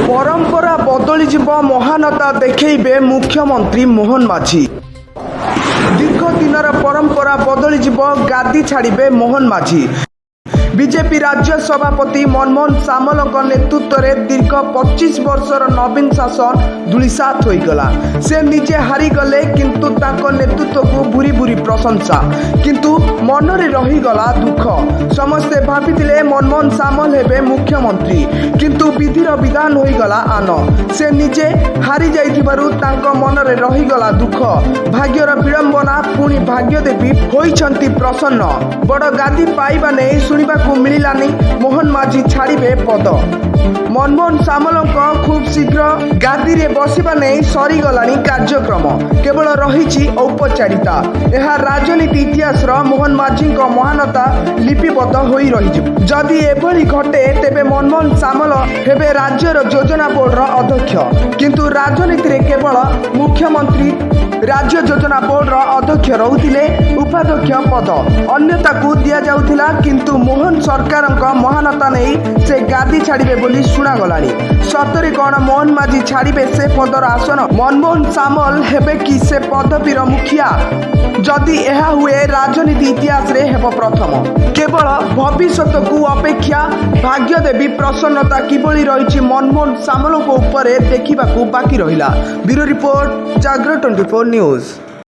परंपरा बदलिजिब महानता देखैबे मुख्यमंत्री मोहन माझी। दीर्घ दिनर परंपरा बदलिजिब गादी छाड़िबे मोहन माझी। बीजेपी राज्य सभापति मनमोहन सामल नेतृत्व में दीर्घ 25 वर्षर नवीन शासन धूलिसात होईगला। से निजे हारीगले किंतु ताको नेतृत्व को भूरी भूरी प्रशंसा, किंतु मनरे रहीगला दुख। समस्ते भाविथिले मनमोहन सामल हेबे मुख्यमंत्री, किंतु विधिर विधान होईगला आन। से निजे हारी जाइथिबारु तांको मनरे रहीगला दुख। भाग्यर विडंबना पुणी भाग्यदेवी होइछंती प्रसन्न। बड़ गादी पाइबा नै सुनिबा मिलानी मोहन माझी छाड़िबे पद। मनमोहन सामल खूब शीघ्र गादी रे बसिबा नहीं सरीगलानी कार्यक्रम, केवल रही औपचारिकता। यह राजनीति इतिहास मोहन माझी महानता लिपिबद्ध होई रही। जदि एभली घटे तेबे मनमोहन सामल हेबे राज्यर योजना बोर्ड अध्यक्ष, किंतु राजनीति रे केवल मुख्यमंत्री राज्य योजना बोर्ड अध्यक्ष रहुथिले। उपाध्यक्ष पद अन्यता को दिया जाउथिला, किंतु मोहन सरकार महानता नहीं से गादी छाड़िबे बोली शुणागलानी। सतरे कौन मोहन माझी छाड़िबे से पदर आसन? मनमोहन सामल हेबे कि से पदवीर मुखिया? जदि यह हुए राजनीति इतिहास रे हेब प्रथम। केवल भविष्यत को अपेक्षा भाग्यदेवी प्रसन्नता किभली रही मनमोहन सामल को ऊपर देखा बाकी रहिला। ब्यूरो रिपोर्ट, जागरण 24 न्यूज।